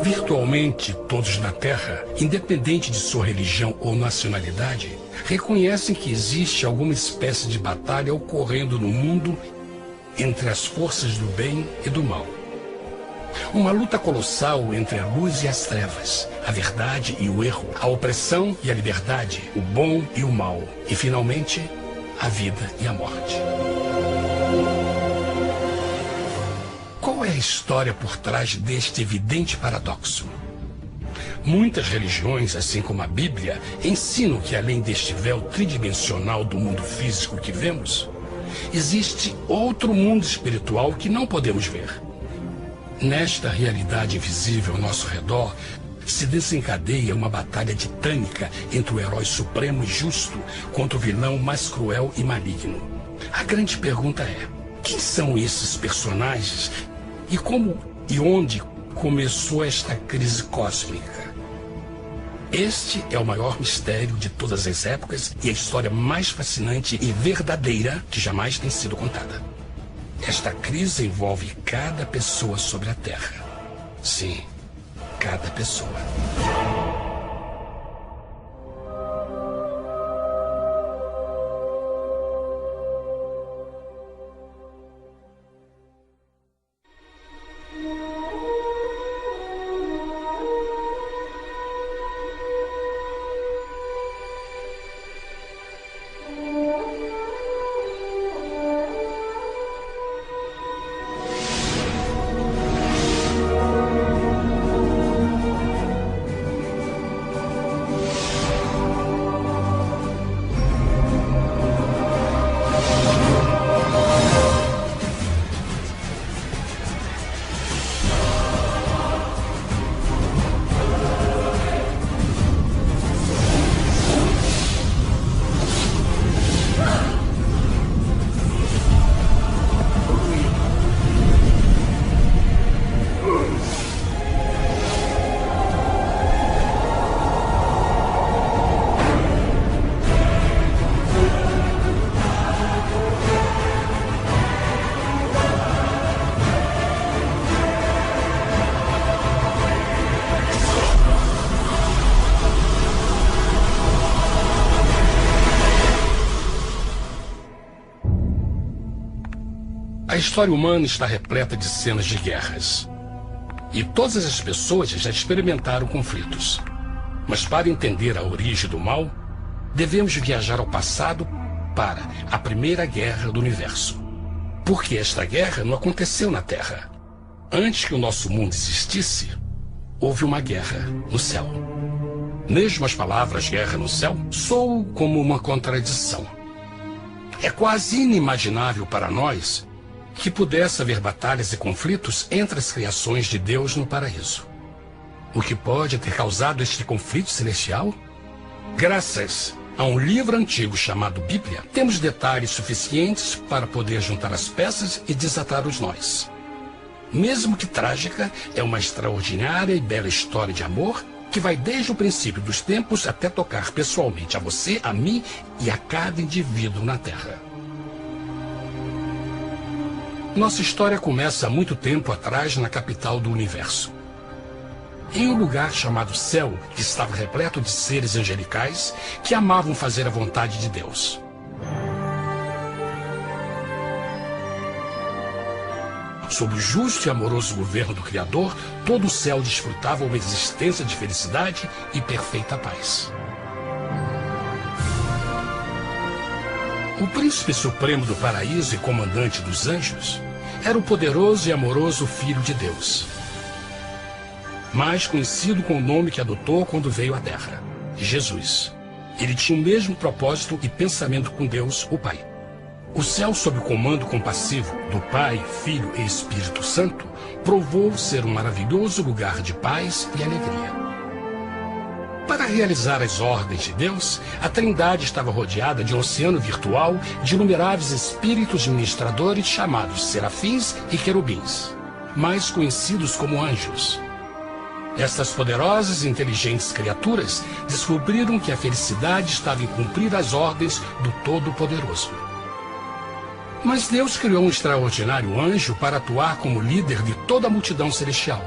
Virtualmente todos na Terra, independente de sua religião ou nacionalidade, reconhecem que existe alguma espécie de batalha ocorrendo no mundo entre as forças do bem e do mal. Uma luta colossal entre a luz e as trevas, a verdade e o erro, a opressão e a liberdade, o bom e o mal, e finalmente, a vida e a morte. Qual é a história por trás deste evidente paradoxo? Muitas religiões, assim como a Bíblia, ensinam que além deste véu tridimensional do mundo físico que vemos, existe outro mundo espiritual que não podemos ver. Nesta realidade invisível ao nosso redor, se desencadeia uma batalha titânica entre o herói supremo e justo contra o vilão mais cruel e maligno. A grande pergunta é: quem são esses personagens e como e onde começou esta crise cósmica? Este é o maior mistério de todas as épocas e a história mais fascinante e verdadeira que jamais tem sido contada. Esta crise envolve cada pessoa sobre a Terra. Sim, cada pessoa. A história humana está repleta de cenas de guerras. E todas as pessoas já experimentaram conflitos. Mas para entender a origem do mal, devemos viajar ao passado para a Primeira Guerra do Universo. Porque esta guerra não aconteceu na Terra. Antes que o nosso mundo existisse, houve uma guerra no céu. Mesmo as palavras guerra no céu soam como uma contradição. É quase inimaginável para nós que pudesse haver batalhas e conflitos entre as criações de Deus no paraíso. O que pode ter causado este conflito celestial? Graças a um livro antigo chamado Bíblia, temos detalhes suficientes para poder juntar as peças e desatar os nós. Mesmo que trágica, é uma extraordinária e bela história de amor que vai desde o princípio dos tempos até tocar pessoalmente a você, a mim e a cada indivíduo na Terra. Nossa história começa há muito tempo atrás na capital do universo. Em um lugar chamado Céu, que estava repleto de seres angelicais que amavam fazer a vontade de Deus. Sob o justo e amoroso governo do Criador, todo o céu desfrutava uma existência de felicidade e perfeita paz. O príncipe supremo do paraíso e comandante dos anjos era o poderoso e amoroso Filho de Deus, mais conhecido com o nome que adotou quando veio à Terra, Jesus. Ele tinha o mesmo propósito e pensamento com Deus, o Pai. O céu, sob o comando compassivo do Pai, Filho e Espírito Santo, provou ser um maravilhoso lugar de paz e alegria. Para realizar as ordens de Deus, a Trindade estava rodeada de um oceano virtual de inumeráveis espíritos ministradores chamados serafins e querubins, mais conhecidos como anjos. Estas poderosas e inteligentes criaturas descobriram que a felicidade estava em cumprir as ordens do Todo-Poderoso. Mas Deus criou um extraordinário anjo para atuar como líder de toda a multidão celestial.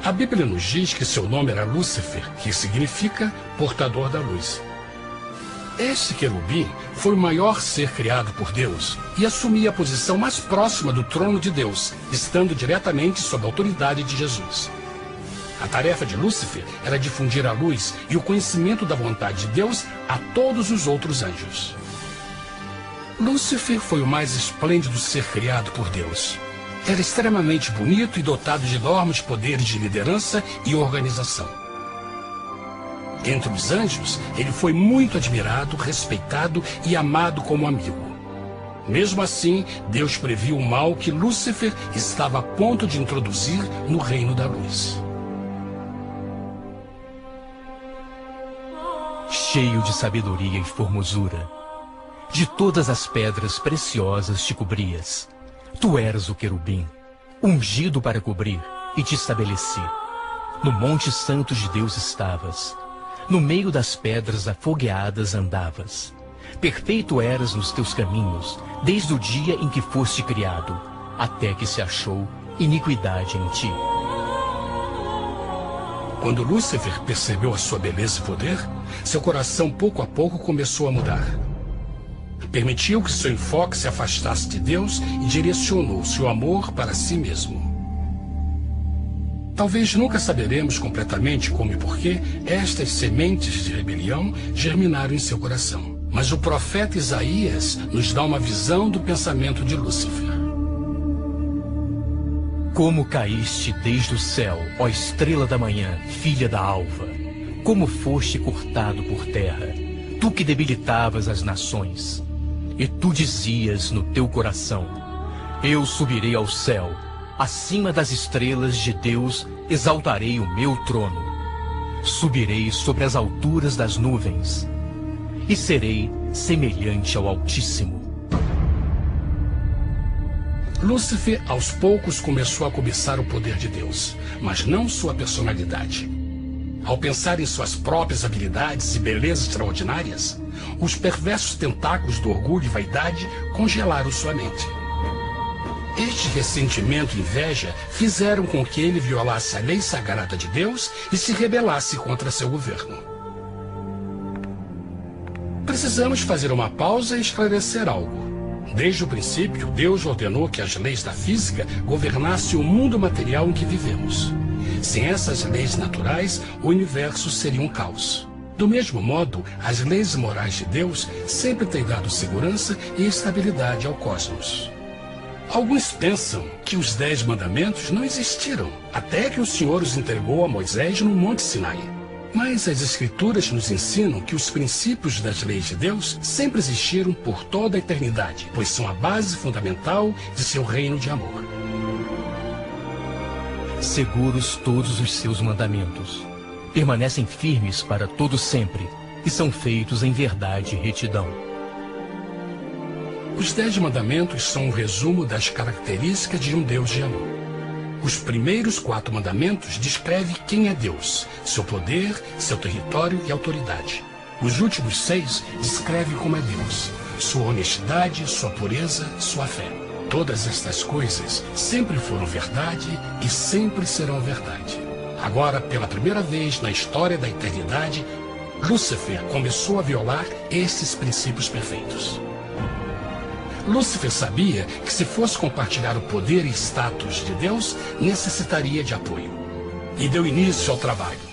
A Bíblia nos diz que seu nome era Lúcifer, que significa portador da luz. Este querubim foi o maior ser criado por Deus e assumia a posição mais próxima do trono de Deus, estando diretamente sob a autoridade de Jesus. A tarefa de Lúcifer era difundir a luz e o conhecimento da vontade de Deus a todos os outros anjos. Lúcifer foi o mais esplêndido ser criado por Deus. Era extremamente bonito e dotado de enormes poderes de liderança e organização. Entre os anjos, ele foi muito admirado, respeitado e amado como amigo. Mesmo assim, Deus previu o mal que Lúcifer estava a ponto de introduzir no reino da luz. Cheio de sabedoria e formosura, de todas as pedras preciosas te cobrias. Tu eras o querubim, ungido para cobrir, e te estabeleci. No monte santo de Deus estavas. No meio das pedras afogueadas andavas. Perfeito eras nos teus caminhos, desde o dia em que foste criado, até que se achou iniquidade em ti. Quando Lúcifer percebeu a sua beleza e poder, seu coração pouco a pouco começou a mudar. Permitiu que seu enfoque se afastasse de Deus e direcionou seu amor para si mesmo. Talvez nunca saberemos completamente como e por que estas sementes de rebelião germinaram em seu coração. Mas o profeta Isaías nos dá uma visão do pensamento de Lúcifer. Como caíste desde o céu, ó estrela da manhã, filha da alva! Como foste cortado por terra, tu que debilitavas as nações! E tu dizias no teu coração: eu subirei ao céu, acima das estrelas de Deus exaltarei o meu trono. Subirei sobre as alturas das nuvens, e serei semelhante ao Altíssimo. Lúcifer, aos poucos, começou a cobiçar o poder de Deus, mas não sua personalidade. Ao pensar em suas próprias habilidades e belezas extraordinárias, os perversos tentáculos do orgulho e vaidade congelaram sua mente. Este ressentimento e inveja fizeram com que ele violasse a lei sagrada de Deus e se rebelasse contra seu governo. Precisamos fazer uma pausa e esclarecer algo. Desde o princípio, Deus ordenou que as leis da física governassem o mundo material em que vivemos. Sem essas leis naturais, o universo seria um caos. Do mesmo modo, as leis morais de Deus sempre têm dado segurança e estabilidade ao cosmos. Alguns pensam que os 10 mandamentos não existiram, até que o Senhor os entregou a Moisés no Monte Sinai. Mas as Escrituras nos ensinam que os princípios das leis de Deus sempre existiram por toda a eternidade, pois são a base fundamental de seu reino de amor. Seguros todos os seus mandamentos, permanecem firmes para todo sempre, e são feitos em verdade e retidão. Os 10 mandamentos são um resumo das características de um Deus de amor. Os primeiros 4 mandamentos descrevem quem é Deus, seu poder, seu território e autoridade. Os últimos 6 descrevem como é Deus, sua honestidade, sua pureza, sua fé. Todas estas coisas sempre foram verdade e sempre serão verdade. Agora, pela primeira vez na história da eternidade, Lúcifer começou a violar estes princípios perfeitos. Lúcifer sabia que se fosse compartilhar o poder e status de Deus, necessitaria de apoio. E deu início ao trabalho.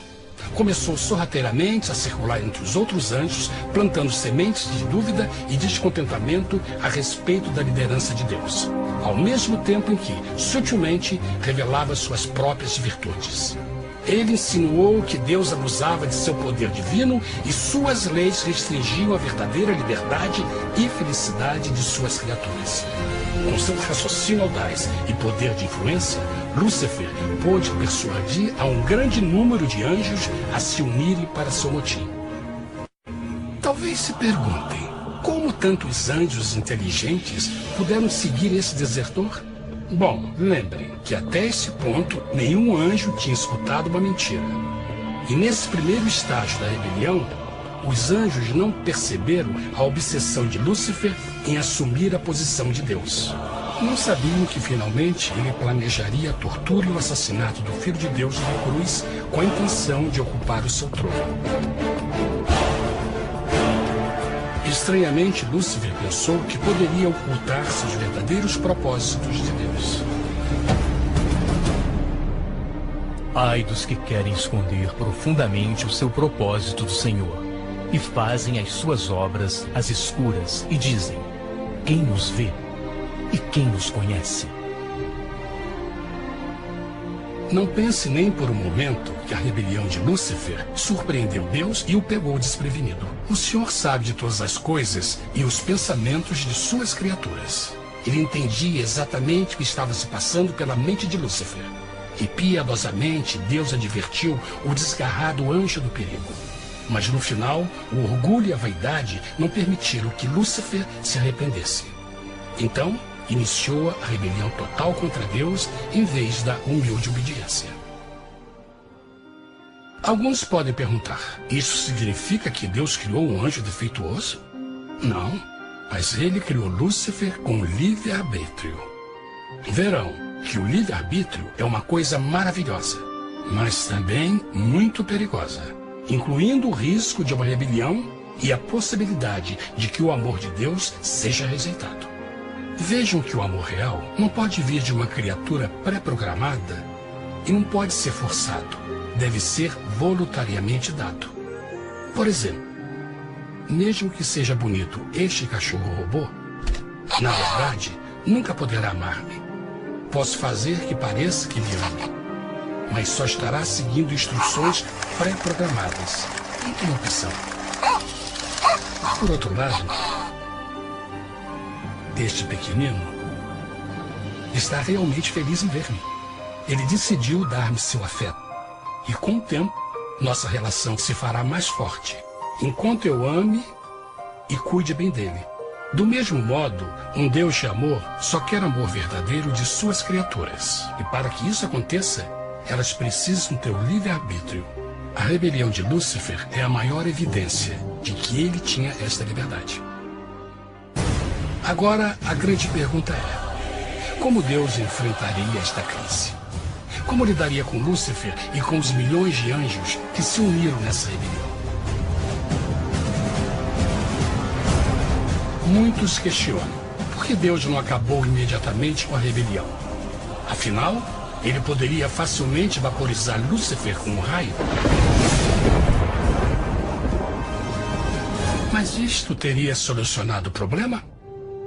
Começou sorrateiramente a circular entre os outros anjos, plantando sementes de dúvida e descontentamento a respeito da liderança de Deus, ao mesmo tempo em que, sutilmente, revelava suas próprias virtudes. Ele insinuou que Deus abusava de seu poder divino e suas leis restringiam a verdadeira liberdade e felicidade de suas criaturas. Com seu raciocínio audaz e poder de influência, Lúcifer pôde persuadir a um grande número de anjos a se unirem para seu motim. Talvez se perguntem, como tantos anjos inteligentes puderam seguir esse desertor? Bom, lembrem que até esse ponto nenhum anjo tinha escutado uma mentira. E nesse primeiro estágio da rebelião, os anjos não perceberam a obsessão de Lúcifer em assumir a posição de Deus. Não sabiam que finalmente ele planejaria a tortura e o assassinato do Filho de Deus na cruz com a intenção de ocupar o seu trono. Estranhamente, Lúcifer pensou que poderia ocultar seus verdadeiros propósitos de Deus. Ai dos que querem esconder profundamente o seu propósito do Senhor e fazem as suas obras às escuras e dizem: quem nos vê e quem nos conhece? Não pense nem por um momento que a rebelião de Lúcifer surpreendeu Deus e o pegou desprevenido. O Senhor sabe de todas as coisas e os pensamentos de suas criaturas. Ele entendia exatamente o que estava se passando pela mente de Lúcifer. E piedosamente Deus advertiu o desgarrado anjo do perigo. Mas no final, o orgulho e a vaidade não permitiram que Lúcifer se arrependesse. Então, iniciou a rebelião total contra Deus em vez da humilde obediência. Alguns podem perguntar: isso significa que Deus criou um anjo defeituoso? Não, mas ele criou Lúcifer com livre-arbítrio. Verão que o livre-arbítrio é uma coisa maravilhosa, mas também muito perigosa, incluindo o risco de uma rebelião e a possibilidade de que o amor de Deus seja rejeitado. Vejam que o amor real não pode vir de uma criatura pré-programada e não pode ser forçado, deve ser voluntariamente dado. Por exemplo, mesmo que seja bonito este cachorro robô, na verdade, nunca poderá amar-me. Posso fazer que pareça que me ama, mas só estará seguindo instruções pré-programadas. Não tem opção. Por outro lado, este pequenino está realmente feliz em ver-me. Ele decidiu dar-me seu afeto. E com o tempo, nossa relação se fará mais forte, enquanto eu ame e cuide bem dele. Do mesmo modo, um Deus de amor só quer amor verdadeiro de suas criaturas. E para que isso aconteça, elas precisam ter o livre-arbítrio. A rebelião de Lúcifer é a maior evidência de que ele tinha esta liberdade. Agora, a grande pergunta é: como Deus enfrentaria esta crise? Como lidaria com Lúcifer e com os milhões de anjos que se uniram nessa rebelião? Muitos questionam por que Deus não acabou imediatamente com a rebelião. Afinal, ele poderia facilmente vaporizar Lúcifer com um raio. Mas isto teria solucionado o problema?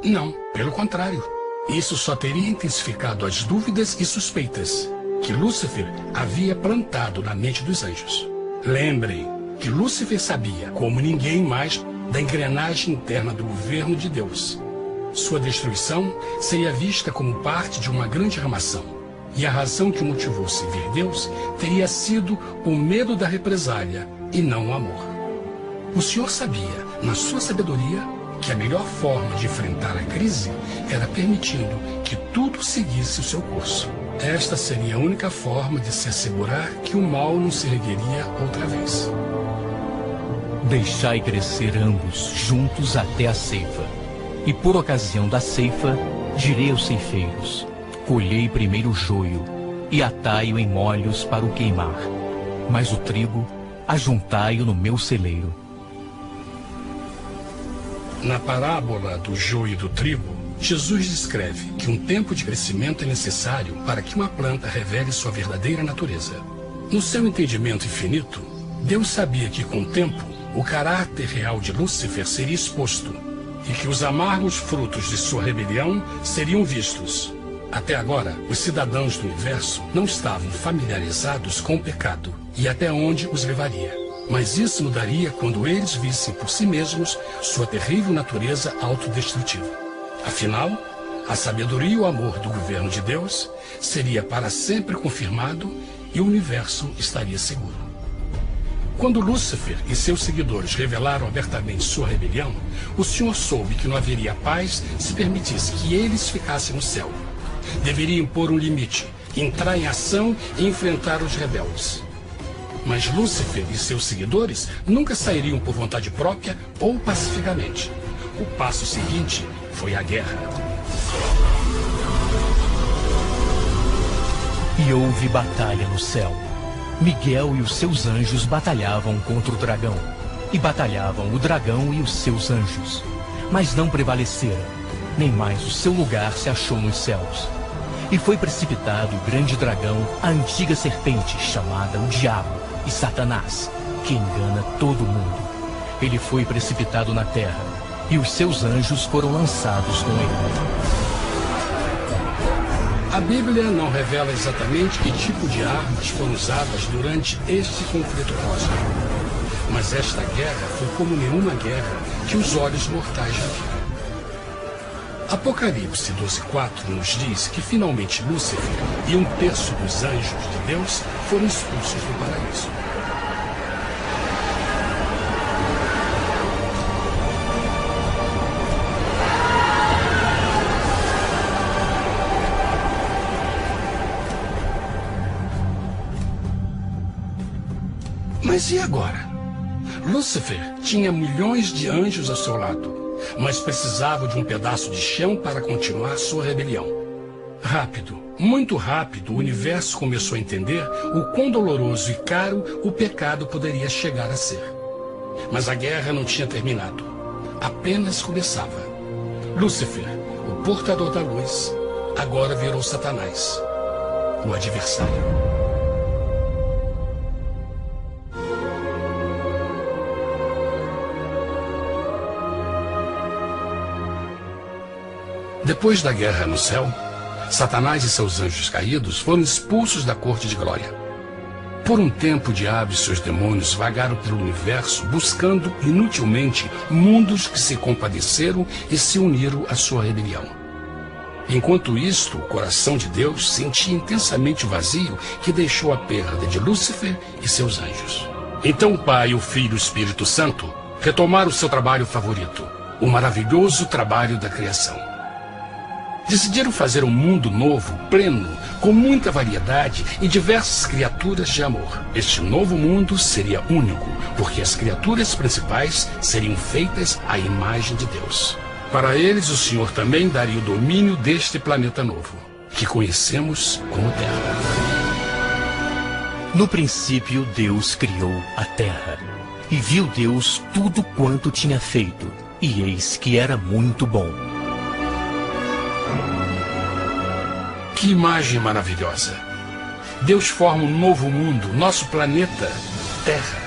Não, pelo contrário. Isso só teria intensificado as dúvidas e suspeitas que Lúcifer havia plantado na mente dos anjos. Lembrem que Lúcifer sabia, como ninguém mais, da engrenagem interna do governo de Deus. Sua destruição seria vista como parte de uma grande armação. E a razão que o motivou a servir Deus teria sido o medo da represália e não o amor. O Senhor sabia, na sua sabedoria, que a melhor forma de enfrentar a crise era permitindo que tudo seguisse o seu curso. Esta seria a única forma de se assegurar que o mal não se ergueria outra vez. Deixai crescer ambos juntos até a ceifa. E por ocasião da ceifa, direi aos ceifeiros: colhei primeiro o joio e atai-o em molhos para o queimar, mas o trigo ajuntai-o no meu celeiro. Na parábola do joio e do trigo, Jesus descreve que um tempo de crescimento é necessário para que uma planta revele sua verdadeira natureza. No seu entendimento infinito, Deus sabia que com o tempo, o caráter real de Lúcifer seria exposto e que os amargos frutos de sua rebelião seriam vistos. Até agora, os cidadãos do universo não estavam familiarizados com o pecado e até onde os levaria. Mas isso mudaria quando eles vissem por si mesmos sua terrível natureza autodestrutiva. Afinal, a sabedoria e o amor do governo de Deus seria para sempre confirmado e o universo estaria seguro. Quando Lúcifer e seus seguidores revelaram abertamente sua rebelião, o Senhor soube que não haveria paz se permitisse que eles ficassem no céu. Deveria impor um limite, entrar em ação e enfrentar os rebeldes. Mas Lúcifer e seus seguidores nunca sairiam por vontade própria ou pacificamente. O passo seguinte foi a guerra. E houve batalha no céu. Miguel e os seus anjos batalhavam contra o dragão. E batalhavam o dragão e os seus anjos. Mas não prevaleceram, nem mais o seu lugar se achou nos céus. E foi precipitado o grande dragão, a antiga serpente, chamada o Diabo e Satanás, que engana todo mundo. Ele foi precipitado na terra, e os seus anjos foram lançados com ele. A Bíblia não revela exatamente que tipo de armas foram usadas durante este conflito cósmico. Mas esta guerra foi como nenhuma guerra que os olhos mortais já viram. Apocalipse 12:4 nos diz que finalmente Lúcifer e 1/3 dos anjos de Deus foram expulsos do paraíso. Mas e agora? Lúcifer tinha milhões de anjos ao seu lado, mas precisava de um pedaço de chão para continuar sua rebelião. Rápido, muito rápido, o universo começou a entender o quão doloroso e caro o pecado poderia chegar a ser. Mas a guerra não tinha terminado. Apenas começava. Lúcifer, o portador da luz, agora virou Satanás, o adversário. Depois da guerra no céu, Satanás e seus anjos caídos foram expulsos da corte de glória. Por um tempo, o diabo e seus demônios vagaram pelo universo buscando inutilmente mundos que se compadeceram e se uniram à sua rebelião. Enquanto isto, o coração de Deus sentia intensamente o vazio que deixou a perda de Lúcifer e seus anjos. Então o Pai, o Filho e o Espírito Santo retomaram o seu trabalho favorito, o maravilhoso trabalho da criação. Decidiram fazer um mundo novo, pleno, com muita variedade e diversas criaturas de amor. Este novo mundo seria único, porque as criaturas principais seriam feitas à imagem de Deus. Para eles, o Senhor também daria o domínio deste planeta novo, que conhecemos como Terra. No princípio, Deus criou a terra. E viu Deus tudo quanto tinha feito, e eis que era muito bom. Que imagem maravilhosa! Deus forma um novo mundo, nosso planeta, Terra.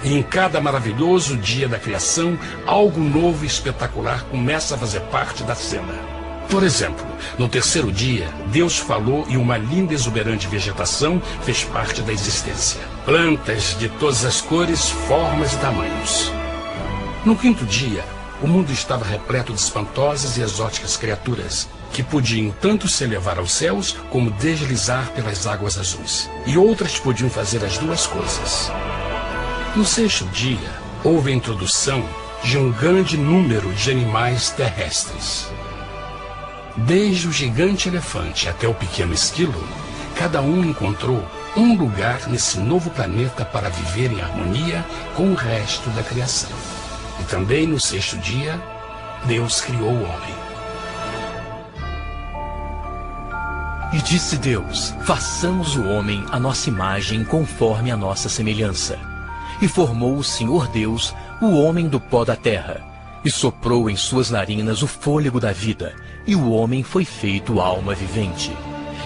E em cada maravilhoso dia da criação, algo novo e espetacular começa a fazer parte da cena. Por exemplo, no terceiro dia, Deus falou e uma linda e exuberante vegetação fez parte da existência. Plantas de todas as cores, formas e tamanhos. No quinto dia, o mundo estava repleto de espantosas e exóticas criaturas, que podiam tanto se elevar aos céus como deslizar pelas águas azuis. E outras podiam fazer as duas coisas. No sexto dia, houve a introdução de um grande número de animais terrestres. Desde o gigante elefante até o pequeno esquilo, cada um encontrou um lugar nesse novo planeta para viver em harmonia com o resto da criação. E também no sexto dia, Deus criou o homem. E disse Deus: façamos o homem à nossa imagem, conforme a nossa semelhança. E formou o Senhor Deus o homem do pó da terra, e soprou em suas narinas o fôlego da vida, e o homem foi feito alma vivente.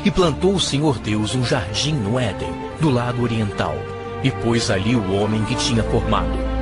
E plantou o Senhor Deus um jardim no Éden, do lado oriental, e pôs ali o homem que tinha formado.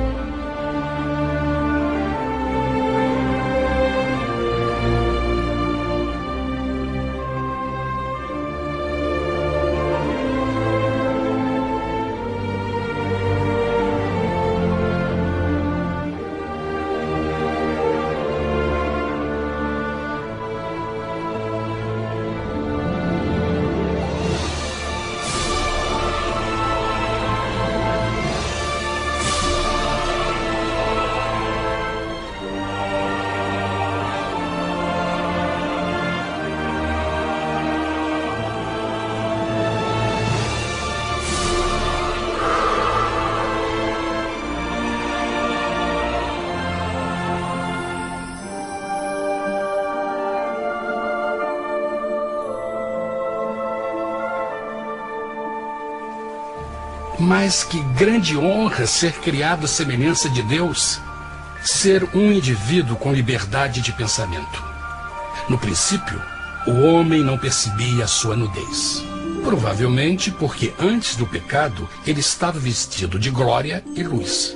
Mas que grande honra ser criado à semelhança de Deus, ser um indivíduo com liberdade de pensamento. No princípio, o homem não percebia a sua nudez. Provavelmente porque antes do pecado ele estava vestido de glória e luz.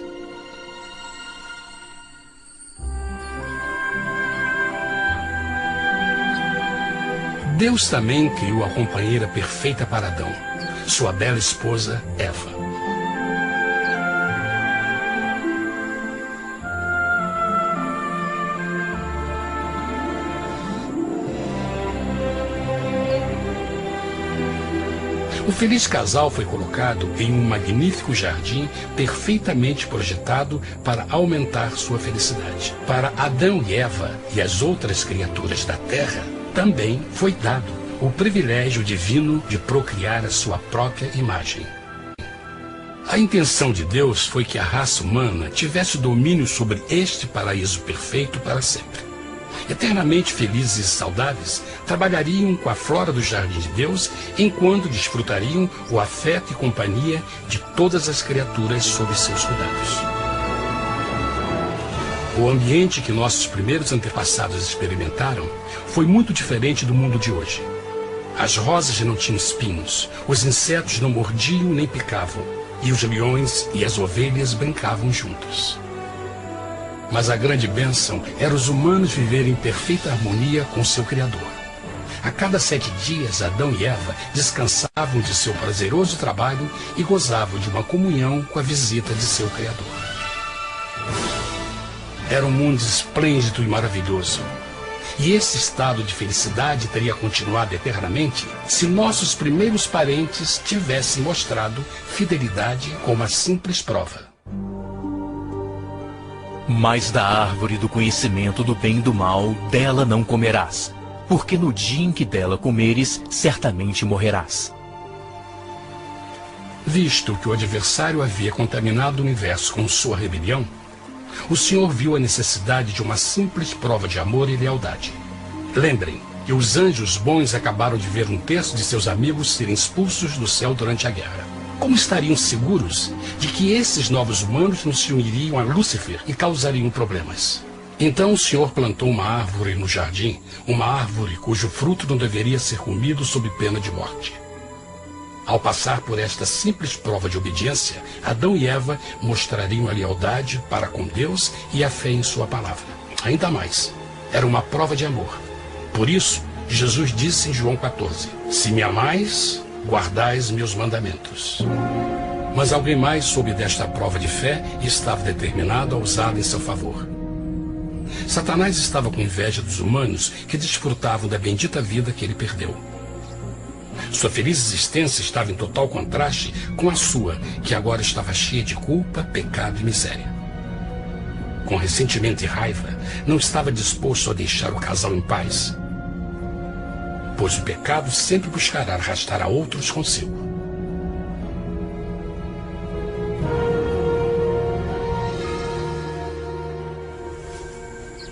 Deus também criou a companheira perfeita para Adão, sua bela esposa Eva. O feliz casal foi colocado em um magnífico jardim perfeitamente projetado para aumentar sua felicidade. Para Adão e Eva e as outras criaturas da terra, também foi dado o privilégio divino de procriar a sua própria imagem. A intenção de Deus foi que a raça humana tivesse domínio sobre este paraíso perfeito para sempre. Eternamente felizes e saudáveis, trabalhariam com a flora do jardim de Deus, enquanto desfrutariam o afeto e companhia de todas as criaturas sob seus cuidados. O ambiente que nossos primeiros antepassados experimentaram foi muito diferente do mundo de hoje. As rosas não tinham espinhos, os insetos não mordiam nem picavam, e os leões e as ovelhas brincavam juntos. Mas a grande bênção era os humanos viverem em perfeita harmonia com seu Criador. A cada 7 dias, Adão e Eva descansavam de seu prazeroso trabalho e gozavam de uma comunhão com a visita de seu Criador. Era um mundo esplêndido e maravilhoso. E esse estado de felicidade teria continuado eternamente se nossos primeiros parentes tivessem mostrado fidelidade com uma simples prova. Mas da árvore do conhecimento do bem e do mal, dela não comerás, porque no dia em que dela comeres, certamente morrerás. Visto que o adversário havia contaminado o universo com sua rebelião, o Senhor viu a necessidade de uma simples prova de amor e lealdade. Lembrem que os anjos bons acabaram de ver 1/3 de seus amigos serem expulsos do céu durante a guerra. Como estariam seguros de que esses novos humanos não se uniriam a Lúcifer e causariam problemas? Então o Senhor plantou uma árvore no jardim, uma árvore cujo fruto não deveria ser comido sob pena de morte. Ao passar por esta simples prova de obediência, Adão e Eva mostrariam a lealdade para com Deus e a fé em sua palavra. Ainda mais, era uma prova de amor. Por isso, Jesus disse em João 14, se me amais, guardais meus mandamentos. Mas alguém mais soube desta prova de fé e estava determinado a usá-la em seu favor. Satanás estava com inveja dos humanos que desfrutavam da bendita vida que ele perdeu. Sua feliz existência estava em total contraste com a sua, que agora estava cheia de culpa, pecado e miséria. Com ressentimento e raiva, não estava disposto a deixar o casal em paz, pois o pecado sempre buscará arrastar a outros consigo.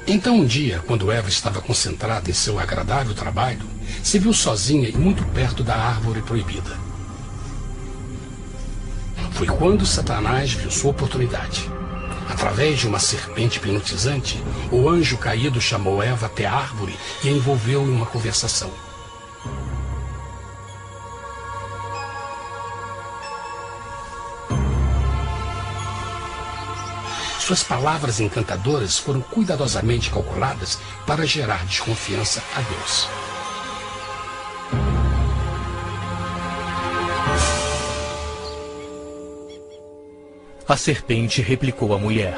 Então um dia, quando Eva estava concentrada em seu agradável trabalho, se viu sozinha e muito perto da árvore proibida. Foi quando Satanás viu sua oportunidade. Através de uma serpente hipnotizante, o anjo caído chamou Eva até a árvore e a envolveu em uma conversação. Suas palavras encantadoras foram cuidadosamente calculadas para gerar desconfiança a Deus. A serpente replicou à mulher,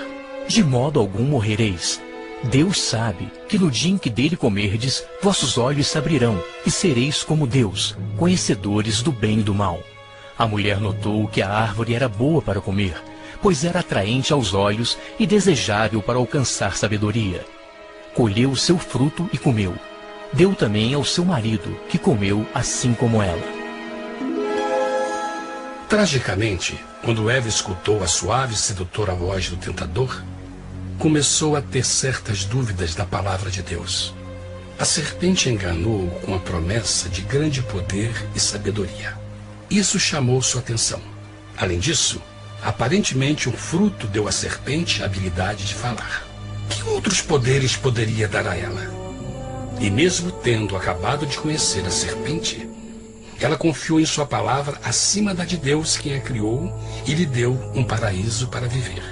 de modo algum morrereis. Deus sabe que no dia em que dele comerdes, vossos olhos se abrirão, e sereis como Deus, conhecedores do bem e do mal. A mulher notou que a árvore era boa para comer, pois era atraente aos olhos e desejável para alcançar sabedoria. Colheu o seu fruto e comeu. Deu também ao seu marido, que comeu assim como ela. Tragicamente, quando Eva escutou a suave e sedutora voz do tentador, começou a ter certas dúvidas da palavra de Deus. A serpente enganou-o com a promessa de grande poder e sabedoria. Isso chamou sua atenção. Além disso, aparentemente o fruto deu à serpente a habilidade de falar. Que outros poderes poderia dar a ela? E mesmo tendo acabado de conhecer a serpente, ela confiou em sua palavra acima da de Deus, quem a criou, e lhe deu um paraíso para viver.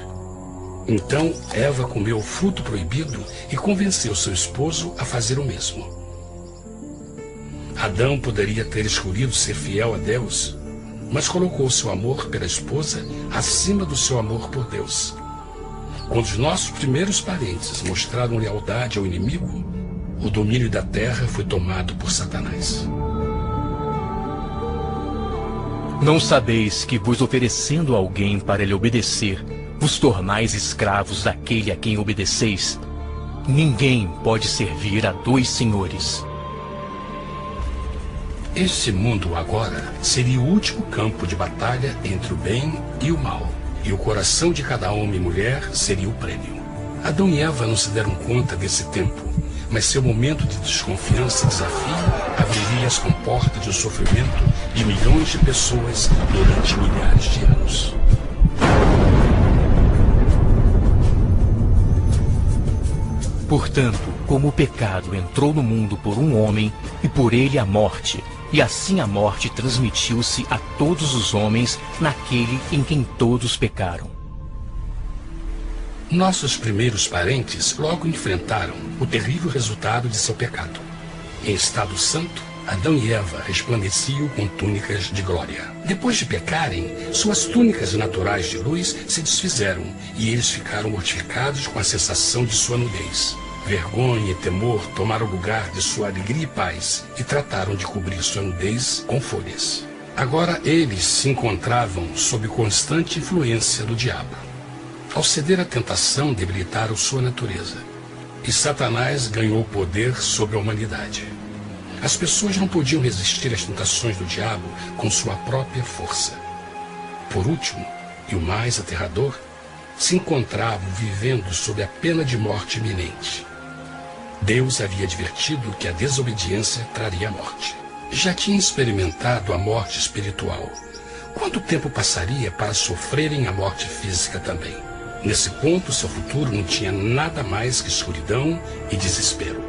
Então Eva comeu o fruto proibido e convenceu seu esposo a fazer o mesmo. Adão poderia ter escolhido ser fiel a Deus, mas colocou seu amor pela esposa acima do seu amor por Deus. Quando os nossos primeiros parentes mostraram lealdade ao inimigo, o domínio da terra foi tomado por Satanás. Não sabeis que, vos oferecendo a alguém para lhe obedecer, vos tornais escravos daquele a quem obedeceis? Ninguém pode servir a dois senhores. Este mundo agora seria o último campo de batalha entre o bem e o mal, e o coração de cada homem e mulher seria o prêmio. Adão e Eva não se deram conta desse tempo, mas seu momento de desconfiança e desafio abriria as comportas do sofrimento de milhões de pessoas durante milhares de anos. Portanto, como o pecado entrou no mundo por um homem, e por ele a morte, e assim a morte transmitiu-se a todos os homens naquele em quem todos pecaram. Nossos primeiros parentes logo enfrentaram o terrível resultado de seu pecado. Em estado santo, Adão e Eva resplandeciam com túnicas de glória. Depois de pecarem, suas túnicas naturais de luz se desfizeram e eles ficaram mortificados com a sensação de sua nudez. Vergonha e temor tomaram lugar de sua alegria e paz e trataram de cobrir sua nudez com folhas. Agora eles se encontravam sob constante influência do diabo. Ao ceder à tentação, debilitaram sua natureza, e Satanás ganhou poder sobre a humanidade. As pessoas não podiam resistir às tentações do diabo com sua própria força. Por último, e o mais aterrador, se encontravam vivendo sob a pena de morte iminente. Deus havia advertido que a desobediência traria a morte. Já tinha experimentado a morte espiritual. Quanto tempo passaria para sofrerem a morte física também? Nesse ponto, seu futuro não tinha nada mais que escuridão e desespero.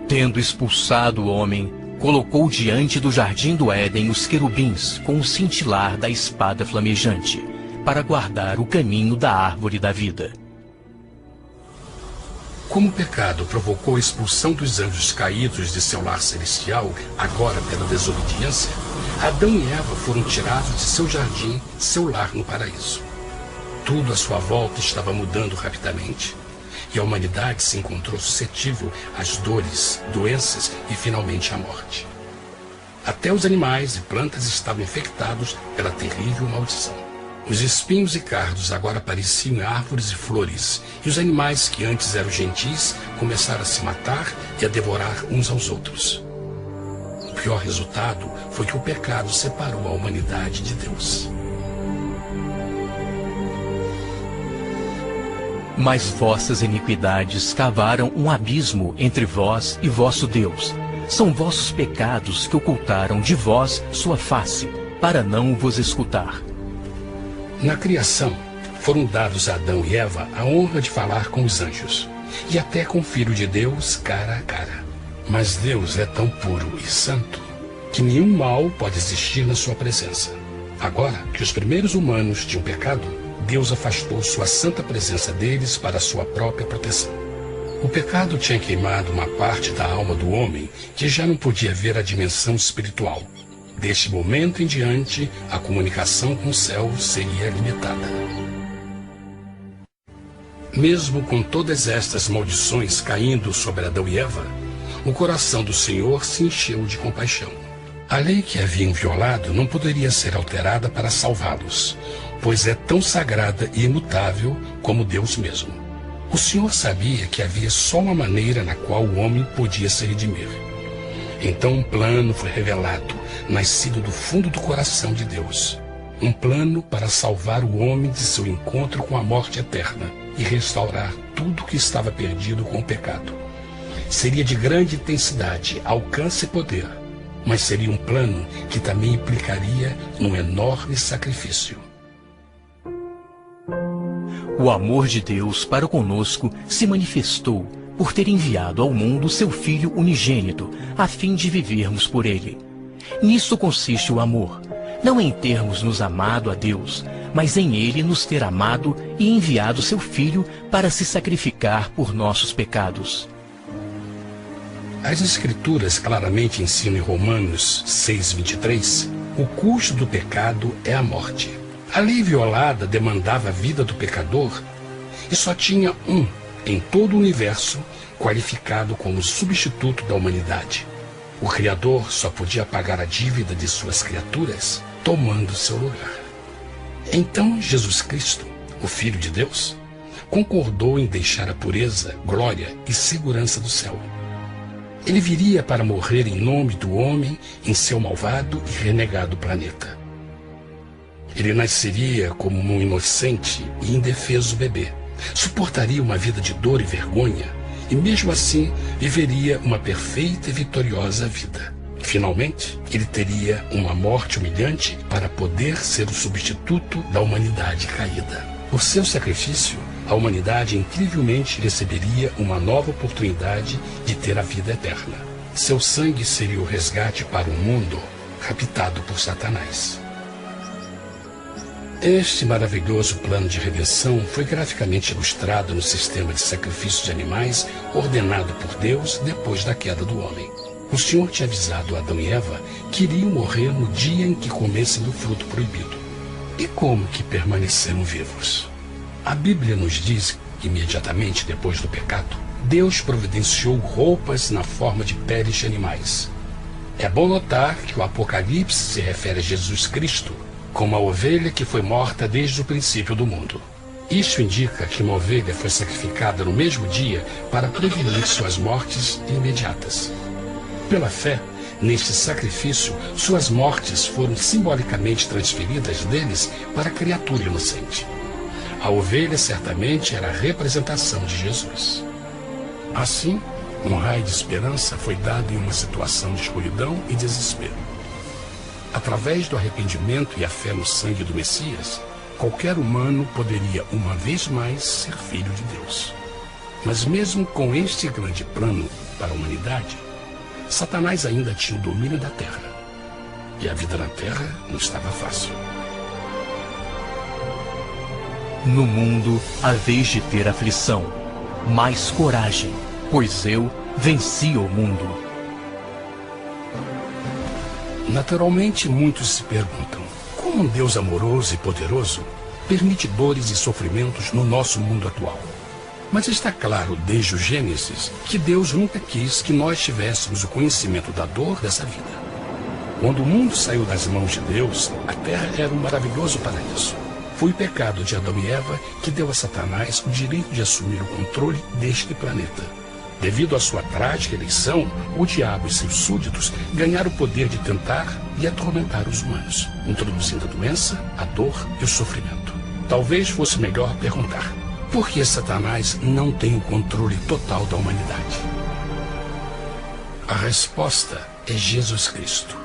Tendo expulsado o homem, colocou diante do jardim do Éden os querubins com o cintilar da espada flamejante, para guardar o caminho da árvore da vida. Como o pecado provocou a expulsão dos anjos caídos de seu lar celestial, agora pela desobediência, Adão e Eva foram tirados de seu jardim, seu lar no paraíso. Tudo à sua volta estava mudando rapidamente, e a humanidade se encontrou suscetível às dores, doenças e finalmente à morte. Até os animais e plantas estavam infectados pela terrível maldição. Os espinhos e cardos agora pareciam árvores e flores, e os animais que antes eram gentis começaram a se matar e a devorar uns aos outros. O pior resultado foi que o pecado separou a humanidade de Deus. Mas vossas iniquidades cavaram um abismo entre vós e vosso Deus. São vossos pecados que ocultaram de vós sua face, para não vos escutar. Na criação, foram dados a Adão e Eva a honra de falar com os anjos, e até com o Filho de Deus cara a cara. Mas Deus é tão puro e santo que nenhum mal pode existir na sua presença. Agora que os primeiros humanos tinham pecado, Deus afastou sua santa presença deles para sua própria proteção. O pecado tinha queimado uma parte da alma do homem que já não podia ver a dimensão espiritual. Deste momento em diante, a comunicação com o céu seria limitada. Mesmo com todas estas maldições caindo sobre Adão e Eva, o coração do Senhor se encheu de compaixão. A lei que haviam violado não poderia ser alterada para salvá-los, pois é tão sagrada e imutável como Deus mesmo. O Senhor sabia que havia só uma maneira na qual o homem podia se redimir. Então um plano foi revelado, nascido do fundo do coração de Deus. Um plano para salvar o homem de seu encontro com a morte eterna e restaurar tudo que estava perdido com o pecado. Seria de grande intensidade, alcance e poder, mas seria um plano que também implicaria num enorme sacrifício. O amor de Deus para conosco se manifestou por ter enviado ao mundo seu Filho unigênito, a fim de vivermos por ele. Nisso consiste o amor, não em termos nos amado a Deus, mas em ele nos ter amado e enviado seu Filho para se sacrificar por nossos pecados. As Escrituras claramente ensinam em Romanos 6:23, o custo do pecado é a morte. A lei violada demandava a vida do pecador e só tinha um em todo o universo qualificado como substituto da humanidade. O Criador só podia pagar a dívida de suas criaturas tomando seu lugar. Então Jesus Cristo, o Filho de Deus, concordou em deixar a pureza, glória e segurança do céu. Ele viria para morrer em nome do homem em seu malvado e renegado planeta. Ele nasceria como um inocente e indefeso bebê, suportaria uma vida de dor e vergonha e mesmo assim viveria uma perfeita e vitoriosa vida. Finalmente, ele teria uma morte humilhante para poder ser o substituto da humanidade caída. Por seu sacrifício, a humanidade incrivelmente receberia uma nova oportunidade de ter a vida eterna. Seu sangue seria o resgate para um mundo raptado por Satanás. Este maravilhoso plano de redenção foi graficamente ilustrado no sistema de sacrifício de animais ordenado por Deus depois da queda do homem. O Senhor tinha avisado Adão e Eva que iriam morrer no dia em que comessem do fruto proibido. E como que permaneceram vivos? A Bíblia nos diz que imediatamente depois do pecado, Deus providenciou roupas na forma de peles de animais. É bom notar que o Apocalipse se refere a Jesus Cristo como a ovelha que foi morta desde o princípio do mundo. Isso indica que uma ovelha foi sacrificada no mesmo dia para prevenir suas mortes imediatas. Pela fé, neste sacrifício, suas mortes foram simbolicamente transferidas deles para a criatura inocente. A ovelha certamente era a representação de Jesus. Assim, um raio de esperança foi dado em uma situação de escuridão e desespero. Através do arrependimento e a fé no sangue do Messias, qualquer humano poderia uma vez mais ser filho de Deus. Mas mesmo com este grande plano para a humanidade, Satanás ainda tinha o domínio da terra. E a vida na terra não estava fácil. No mundo haveis de ter aflição, mas coragem, pois eu venci o mundo. Naturalmente, muitos se perguntam, como um Deus amoroso e poderoso permite dores e sofrimentos no nosso mundo atual? Mas está claro desde o Gênesis que Deus nunca quis que nós tivéssemos o conhecimento da dor dessa vida. Quando o mundo saiu das mãos de Deus, a terra era um maravilhoso paraíso. Foi o pecado de Adão e Eva que deu a Satanás o direito de assumir o controle deste planeta. Devido à sua trágica eleição, o diabo e seus súditos ganharam o poder de tentar e atormentar os humanos, introduzindo a doença, a dor e o sofrimento. Talvez fosse melhor perguntar: por que Satanás não tem o controle total da humanidade? A resposta é Jesus Cristo.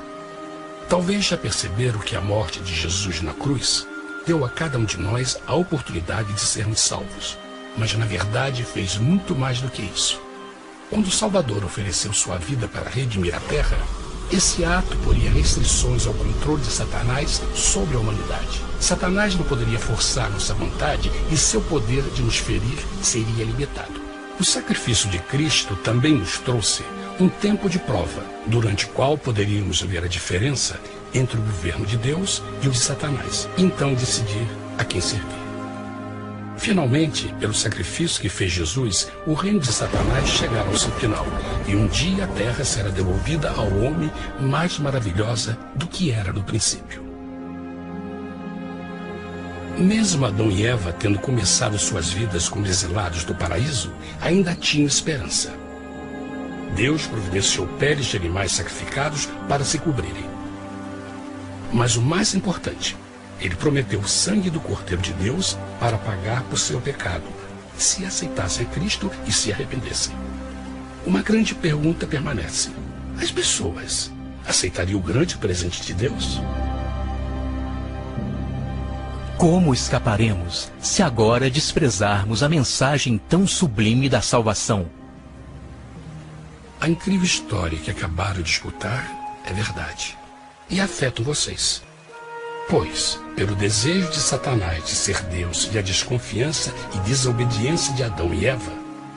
Talvez já perceberam que a morte de Jesus na cruz deu a cada um de nós a oportunidade de sermos salvos, mas na verdade fez muito mais do que isso. Quando o Salvador ofereceu sua vida para redimir a terra, esse ato poria restrições ao controle de Satanás sobre a humanidade. Satanás não poderia forçar nossa vontade e seu poder de nos ferir seria limitado. O sacrifício de Cristo também nos trouxe um tempo de prova, durante o qual poderíamos ver a diferença entre o governo de Deus e o de Satanás, e então decidir a quem servir. Finalmente, pelo sacrifício que fez Jesus, o reino de Satanás chegará ao seu final, e um dia a terra será devolvida ao homem mais maravilhosa do que era no princípio. Mesmo Adão e Eva tendo começado suas vidas como exilados do paraíso, ainda tinham esperança. Deus providenciou peles de animais sacrificados para se cobrirem. Mas o mais importante, ele prometeu o sangue do Cordeiro de Deus para pagar por seu pecado, se aceitassem a Cristo e se arrependessem. Uma grande pergunta permanece: aceitaria o grande presente de Deus? Como escaparemos se agora desprezarmos a mensagem tão sublime da salvação? A incrível história que acabaram de escutar é verdade e afeta vocês. Pois, pelo desejo de Satanás de ser Deus e a desconfiança e desobediência de Adão e Eva,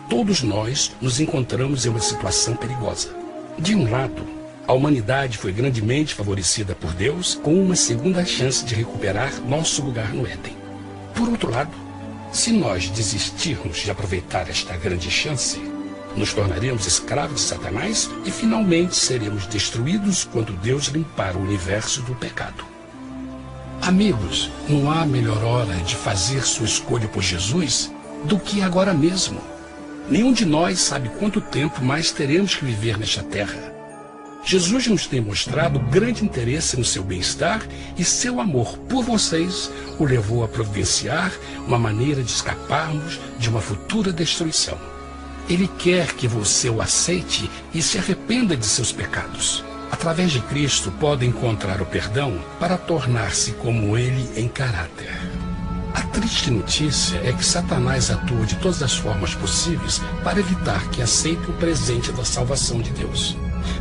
todos nós nos encontramos em uma situação perigosa. De um lado, a humanidade foi grandemente favorecida por Deus com uma segunda chance de recuperar nosso lugar no Éden. Por outro lado, se nós desistirmos de aproveitar esta grande chance, nos tornaremos escravos de Satanás e finalmente seremos destruídos quando Deus limpar o universo do pecado. Amigos, não há melhor hora de fazer sua escolha por Jesus do que agora mesmo. Nenhum de nós sabe quanto tempo mais teremos que viver nesta terra. Jesus nos tem mostrado grande interesse no seu bem-estar e seu amor por vocês o levou a providenciar uma maneira de escaparmos de uma futura destruição. Ele quer que você o aceite e se arrependa de seus pecados. Através de Cristo pode encontrar o perdão para tornar-se como Ele em caráter. A triste notícia é que Satanás atua de todas as formas possíveis para evitar que aceite o presente da salvação de Deus.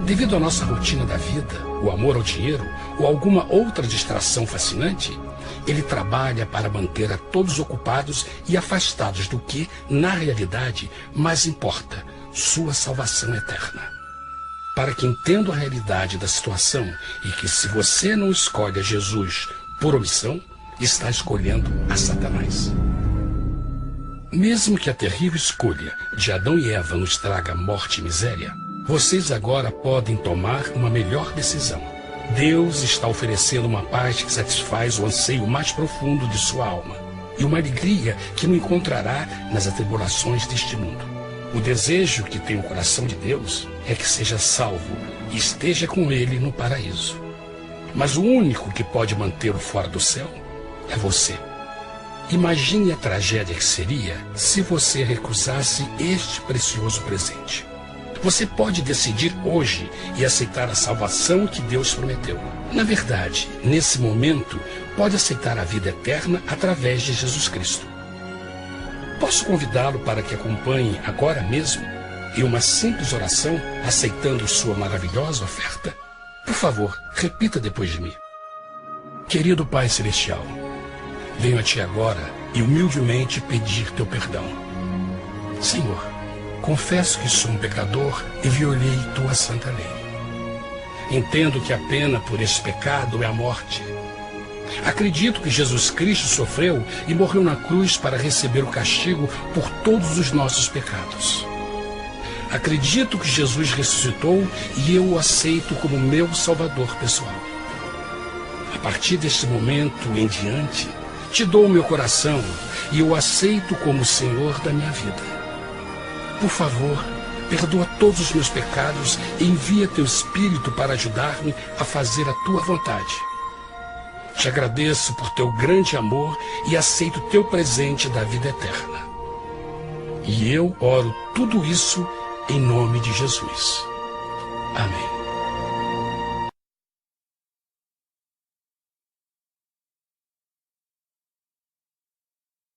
Devido à nossa rotina da vida, o amor ao dinheiro ou alguma outra distração fascinante, ele trabalha para manter a todos ocupados e afastados do que, na realidade, mais importa, sua salvação eterna. Para que entendam a realidade da situação e que se você não escolhe a Jesus por omissão, está escolhendo a Satanás. Mesmo que a terrível escolha de Adão e Eva nos traga morte e miséria, vocês agora podem tomar uma melhor decisão. Deus está oferecendo uma paz que satisfaz o anseio mais profundo de sua alma e uma alegria que não encontrará nas atribulações deste mundo. O desejo que tem o coração de Deus é que seja salvo e esteja com Ele no paraíso. Mas o único que pode mantê-lo fora do céu é você. Imagine a tragédia que seria se você recusasse este precioso presente. Você pode decidir hoje e aceitar a salvação que Deus prometeu. Na verdade, nesse momento, pode aceitar a vida eterna através de Jesus Cristo. Posso convidá-lo para que acompanhe agora mesmo em uma simples oração, aceitando sua maravilhosa oferta? Por favor, repita depois de mim. Querido Pai Celestial, venho a Ti agora e humildemente pedir Teu perdão. Senhor, confesso que sou um pecador e violei Tua santa lei. Entendo que a pena por esse pecado é a morte. Acredito que Jesus Cristo sofreu e morreu na cruz para receber o castigo por todos os nossos pecados. Acredito que Jesus ressuscitou e eu o aceito como meu Salvador pessoal. A partir deste momento em diante, Te dou o meu coração e o aceito como Senhor da minha vida. Por favor, perdoa todos os meus pecados e envia Teu Espírito para ajudar-me a fazer a Tua vontade. Te agradeço por Teu grande amor e aceito Teu presente da vida eterna. E eu oro tudo isso em nome de Jesus. Amém.